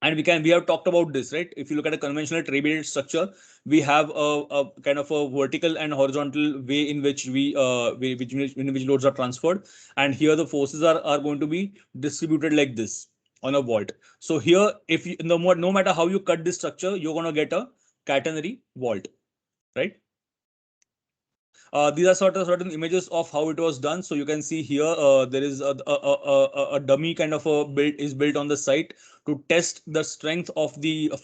And we have talked about this, right? If you look at a conventional tray-based structure, we have a kind of a vertical and horizontal way in which in which loads are transferred, and here the forces are going to be distributed like this on a vault. So here, if you no matter how you cut this structure, you're going to get a catenary vault, right? These are certain images of how it was done. So you can see here there is a dummy kind of a build is built on the site to test the strength of the the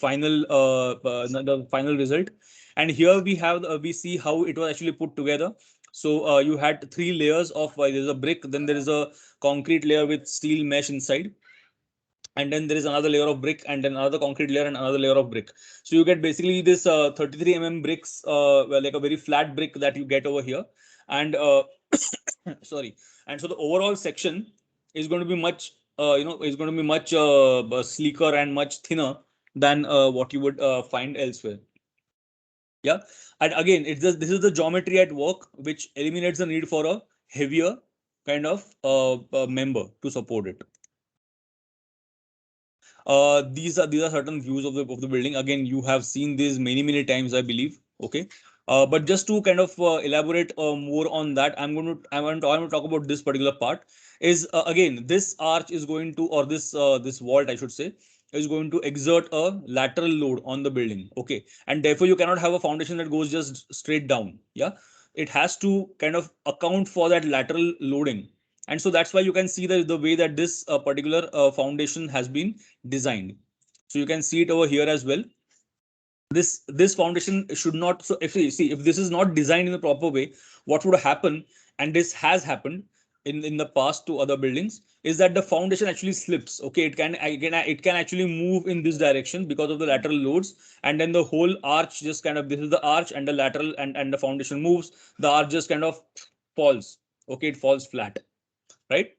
final result. And here we have we see how it was actually put together. So you had three layers of there's a brick, then there is a concrete layer with steel mesh inside, and then there is another layer of brick, and then another concrete layer and another layer of brick. So you get basically this 33 bricks, well, like a very flat brick that you get over here. And sorry. And so the overall section is going to be much is going to be much sleeker and much thinner than what you would find elsewhere. Yeah. And again, this is the geometry at work, which eliminates the need for a heavier kind of member to support it. These are certain views of the building. Again, you have seen these many times, I believe. Okay. But just to kind of elaborate more on that, I want to talk about this particular part. Is again, this arch is going to, or this vault, I should say, is going to exert a lateral load on the building. Okay, and therefore you cannot have a foundation that goes just straight down. Yeah, it has to kind of account for that lateral loading. And so that's why you can see the way that this particular foundation has been designed. So you can see it over here as well. This foundation should not, so if you see, if this is not designed in the proper way, what would happen, and this has happened in the past to other buildings, is that the foundation actually slips. Okay, it can actually move in this direction because of the lateral loads, and then the whole arch just kind of, this is the arch, and the lateral and the foundation moves, the arch just kind of falls. Okay, it falls flat, right?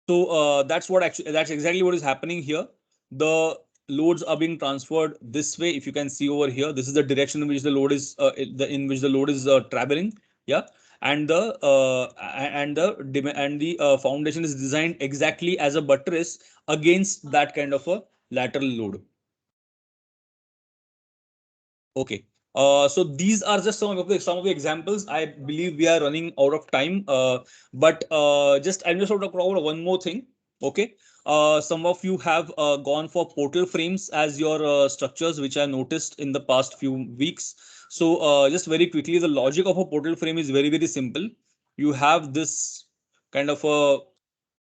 So that's exactly what is happening here. The loads are being transferred this way. If you can see over here, this is the direction in which the load is traveling. Yeah, and the foundation is designed exactly as a buttress against that kind of a lateral load. Okay. So these are just some of the examples. I believe we are running out of time. But I'm just going to cover one more thing. Okay. Some of you have gone for portal frames as your structures, which I noticed in the past few weeks. So just very quickly, the logic of a portal frame is very simple. You have this kind of a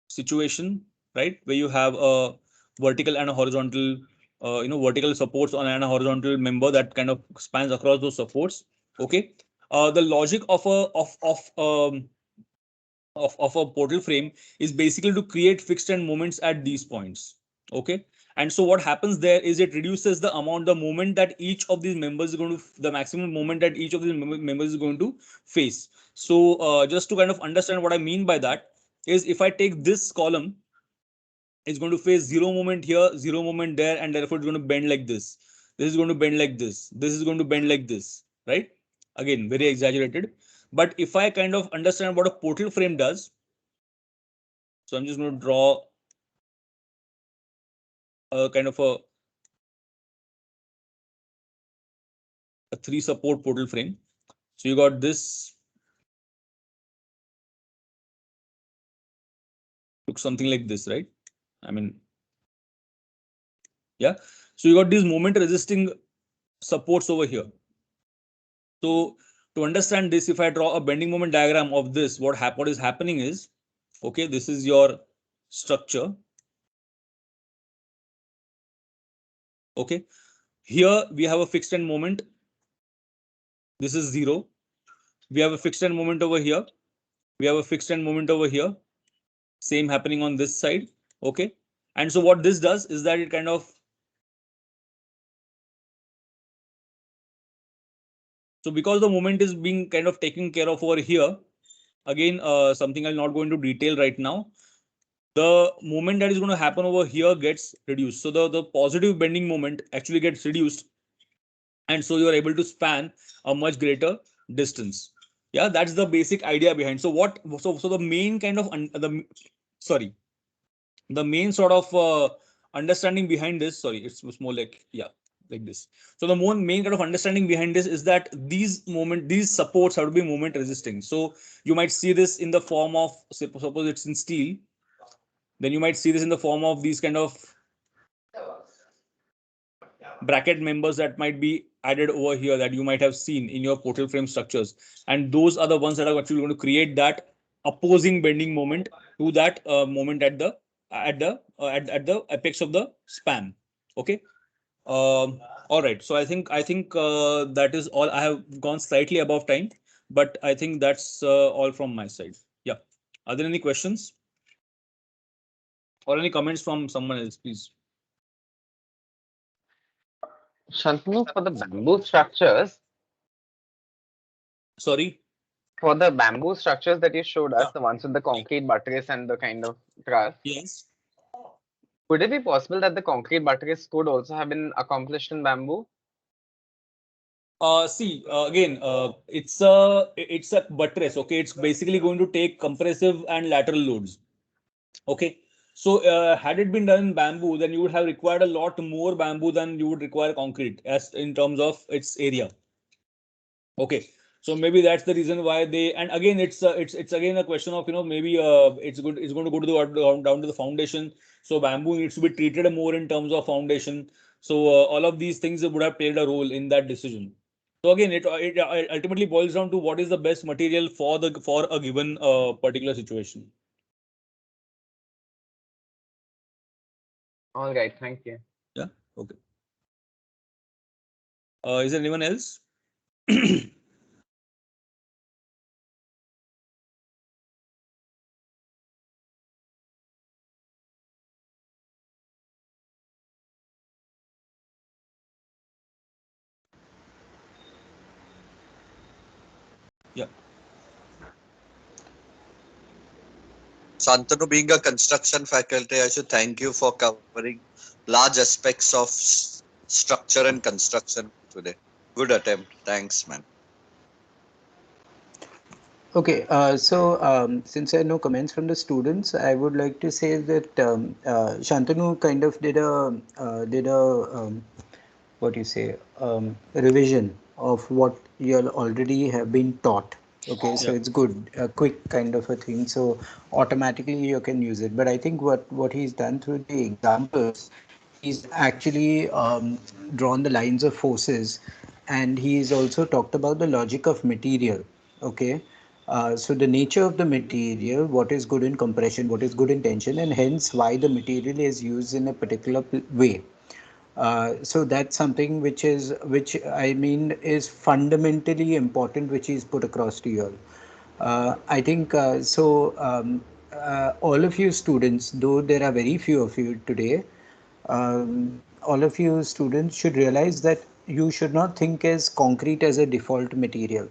situation, right, where you have a vertical and a horizontal, vertical supports on and a horizontal member that kind of spans across those supports. Okay. The logic of a portal frame is basically to create fixed end moments at these points. Okay. And so what happens there is it reduces the moment that each of these members is going to, the maximum moment that each of these members is going to face. So just to kind of understand what I mean by that is, if I take this column, it's going to face zero moment here, zero moment there, and therefore it's going to bend like this. This is going to bend like this. This is going to bend like this, right? Again, very exaggerated. But if I kind of understand what a portal frame does, so I'm just going to draw a kind of a three support portal frame. So you got this, looks something like this, right? I mean, yeah. So you got these moment resisting supports over here. So to understand this, if I draw a bending moment diagram of this, what is happening is, okay, this is your structure. Okay, here we have a fixed end moment. This is 0. We have a fixed end moment over here. We have a fixed end moment over here. Same happening on this side. Okay, and so what this does is that it kind of, so because the moment is being kind of taken care of over here, again, something I'll not go into detail right now, the moment that is going to happen over here gets reduced. So the positive bending moment actually gets reduced, and so you are able to span a much greater distance. Yeah, that's the basic idea behind. So the main kind of the sorry, the main sort of understanding behind this, sorry, it's more like, yeah, like this. So the more main kind of understanding behind this is that these supports have to be moment resisting. So you might see this in the form of, suppose it's in steel, then you might see this in the form of these kind of bracket members that might be added over here that you might have seen in your portal frame structures, and those are the ones that are actually going to create that opposing bending moment to that moment at the apex of the span. Okay. All right, so I think that is all. I have gone slightly above time, but I think that's all from my side. Yeah, are there any questions or any comments from someone else, please? Shantanu, for the bamboo structures, Sorry. that you showed Yeah. us, the ones with the concrete buttress and the kind of truss, Yes. would it be possible that the concrete buttress could also have been accomplished in bamboo? See, again, it's a buttress. Okay, it's basically going to take compressive and lateral loads. Okay, so had it been done in bamboo, then you would have required a lot more bamboo than you would require concrete, as in terms of its area. Okay, so maybe that's the reason why they. And again, it's again a question of, maybe it's going to go to the down to the foundation. So bamboo needs to be treated more in terms of foundation. So all of these things would have played a role in that decision. So again, it ultimately boils down to what is the best material for a given particular situation. All right, thank you. Yeah. Okay. Is there anyone else? Yeah. Shantanu, being a construction faculty, I should thank you for covering large aspects of structure and construction today. Good attempt. Thanks, man. Okay, since I know comments from the students, I would like to say that Shantanu kind of did a what you say revision of what you all already have been taught. Okay, so Yeah. it's good, a quick kind of a thing. So automatically you can use it. But I think what he's done through the examples, he's actually drawn the lines of forces, and he's also talked about the logic of material. Okay. So the nature of the material, what is good in compression, what is good in tension, and hence why the material is used in a particular way. So that's something which I mean is fundamentally important, which is put across to you all. I think all of you students, though there are very few of you today, all of you students should realize that you should not think as concrete as a default material.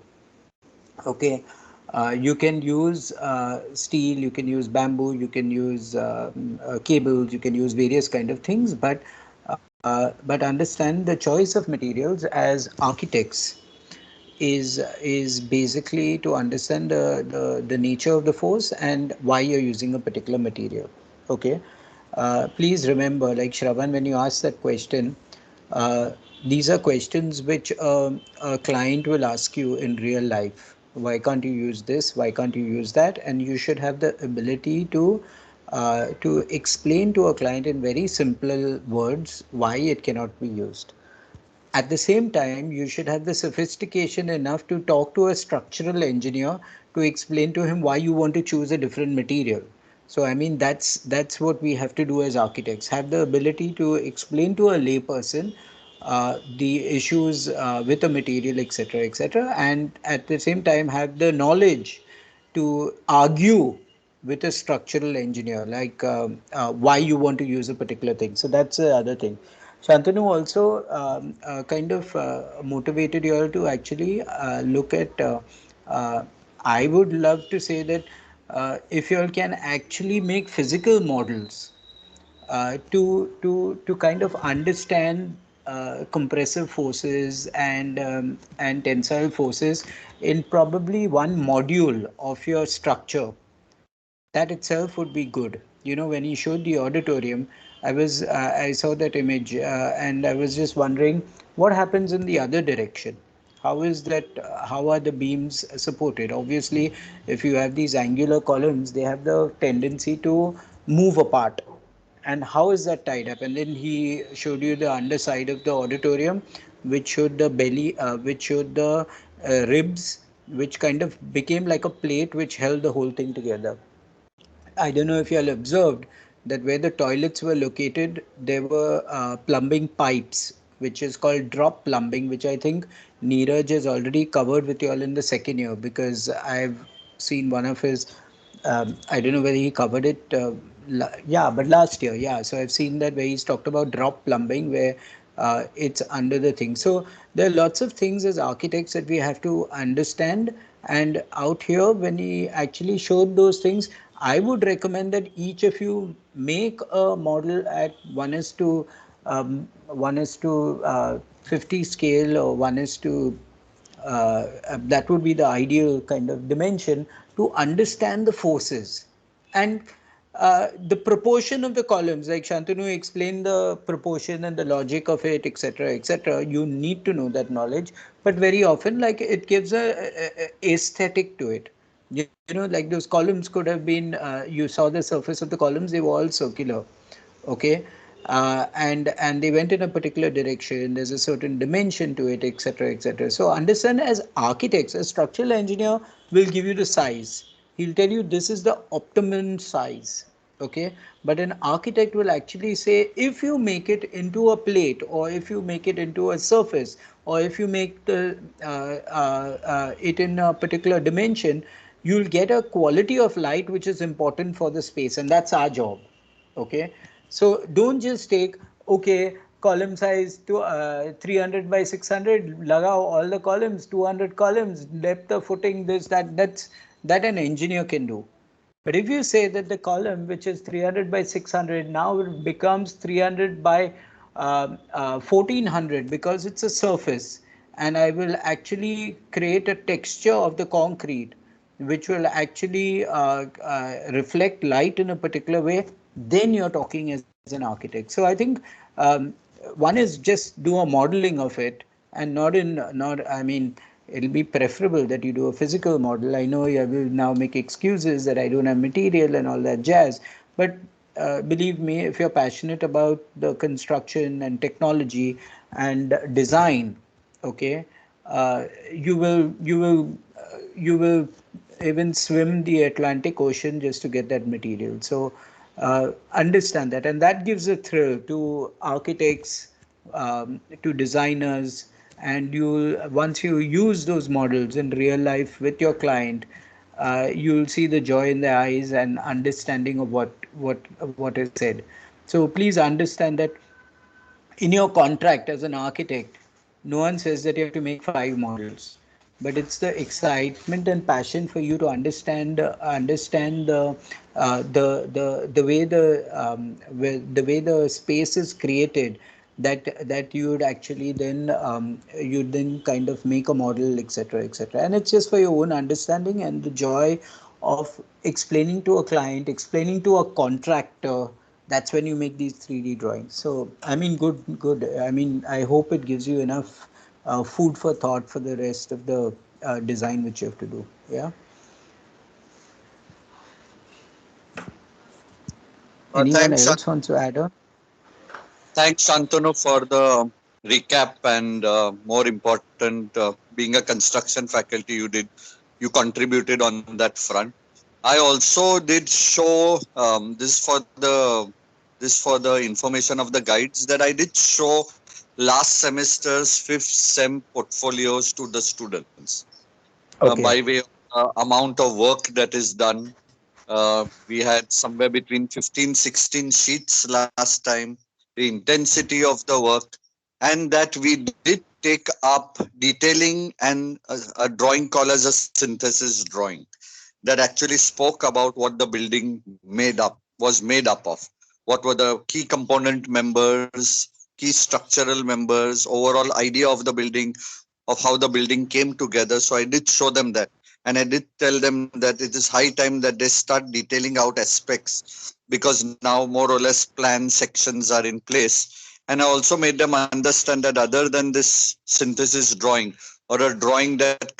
Okay. You can use steel, you can use bamboo, you can use cables, you can use various kind of things, but understand the choice of materials as architects is basically to understand the nature of the force and why you're using a particular material. Okay. Please remember, like Shravan, when you ask that question, uh, these are questions which a client will ask you in real life. Why can't you use this? Why can't you use that? And you should have the ability to explain to a client in very simple words why it cannot be used. At the same time, you should have the sophistication enough to talk to a structural engineer to explain to him why you want to choose a different material. So I mean that's what we have to do as architects, have the ability to explain to a layperson the issues with a material, etc., etc., and at the same time have the knowledge to argue with a structural engineer, like why you want to use a particular thing. So that's the other thing. Shantanu also kind of motivated you all to actually look at. Uh, I would love to say that if you all can actually make physical models to kind of understand compressive forces and tensile forces in probably one module of your structure, that itself would be good. when he showed the auditorium, I saw that image, and I was just wondering what happens in the other direction. How is that? How are the beams supported? Obviously, if you have these angular columns, they have the tendency to move apart. And how is that tied up? And then he showed you the underside of the auditorium, which showed the belly, which showed the ribs, which kind of became like a plate which held the whole thing together. I don't know if you all observed that where the toilets were located, there were plumbing pipes, which is called drop plumbing, which I think Neeraj has already covered with you all in the second year, because I've seen one of his, I don't know whether he covered it, yeah, but last year, yeah. So I've seen that where he's talked about drop plumbing, where it's under the thing. So there are lots of things as architects that we have to understand. And out here, when he actually showed those things, I would recommend that each of you make a model at 1:50 scale, or 1:, that would be the ideal kind of dimension to understand the forces. And the proportion of the columns, like Shantanu explained the proportion and the logic of it, etc., etc. You need to know that knowledge, but very often, like, it gives a aesthetic to it. Like those columns could have been, you saw the surface of the columns; they were all circular, okay, and they went in a particular direction. There's a certain dimension to it, etc., etc. So understand, as architects, a structural engineer will give you the size. He'll tell you this is the optimum size, okay. But an architect will actually say, if you make it into a plate, or if you make it into a surface, or if you make it in a particular dimension, you'll get a quality of light which is important for the space, and that's our job, okay. So don't just take, okay, column size to 300 by 600, lagao all the columns, 200 columns, depth of footing, this, that an engineer can do. But if you say that the column, which is 300 by 600, now it becomes 300 by 1400, because it's a surface, and I will actually create a texture of the concrete which will actually reflect light in a particular way, then you're talking as an architect. So I think um, one is just do a modeling of it, and I mean, it'll be preferable that you do a physical model. I know you will now make excuses that I don't have material and all that jazz, but believe me, if you're passionate about the construction and technology and design, okay, you will even swim the Atlantic Ocean just to get that material. So understand that, and that gives a thrill to architects, to designers, and you, once you use those models in real life with your client, you'll see the joy in their eyes and understanding of what is said. So please understand that in your contract as an architect, no one says that you have to make 5 models, but it's the excitement and passion for you to understand the way the way the space is created, that you would actually then you then kind of make a model, etc., etc. And it's just for your own understanding and the joy of explaining to a client, explaining to a contractor. That's when you make these 3D drawings. So I mean, good. I mean, I hope it gives you enough food for thought for the rest of the design which you have to do. Yeah. Anyone Thanks, else wants to add on? thanks, Shantanu, for the recap, and more important, being a construction faculty, you contributed on that front. I also did show this for the information of the guides, that I did show last semester's fifth sem portfolios to the students, Okay. by way of amount of work that is done. We had somewhere between 15-16 sheets last time, the intensity of the work, and that we did take up detailing and a drawing called as a synthesis drawing, that actually spoke about what the building was made up of. What were the key component members, key structural members, overall idea of the building, of how the building came together. So I did show them that. And I did tell them that it is high time that they start detailing out aspects, because now more or less plan sections are in place. And I also made them understand that other than this synthesis drawing or a drawing that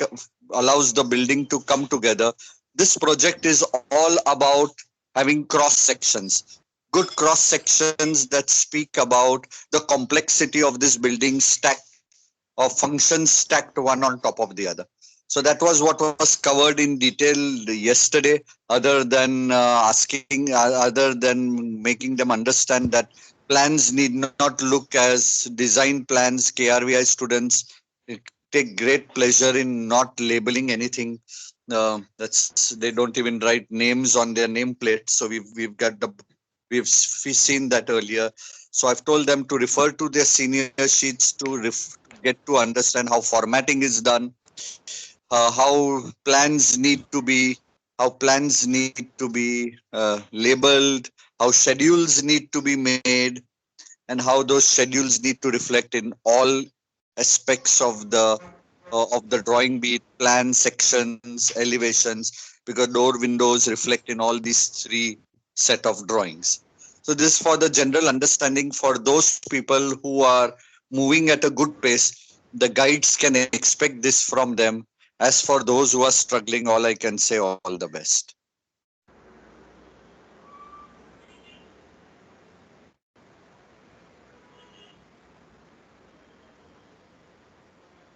allows the building to come together, this project is all about having cross sections, good cross sections that speak about the complexity of this building stacked, or functions stacked one on top of the other. So that was what was covered in detail yesterday. Other than other than making them understand that plans need not look as design plans. KRVI students take great pleasure in not labeling anything. That's They don't even write names on their nameplate. So we've seen that earlier. So I've told them to refer to their senior sheets to get to understand how formatting is done, how plans need to be labeled, how schedules need to be made, and how those schedules need to reflect in all aspects of the drawing, be it plan sections, elevations, because door windows reflect in all these three set of drawings. So this, for the general understanding, for those people who are moving at a good pace, the guides can expect this from them. As for those who are struggling, all I can say, all the best.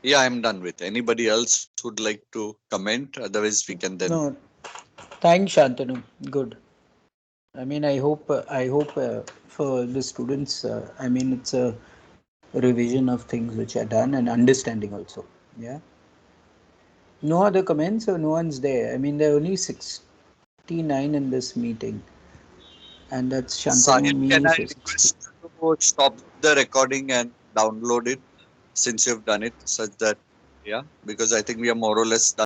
Yeah, I'm done with. Anybody else would like to comment? Otherwise, we can then. No, thanks, Shantanu. Good. I mean, I hope for the students, I mean, it's a revision of things which are done and understanding also. Yeah. No other comments or no one's there. I mean, there are only 69 in this meeting, and that's Shantanu, Sahil, can me, I so 60. request you to stop the recording and download it, since you've done it, such that, yeah, because I think we are more or less done.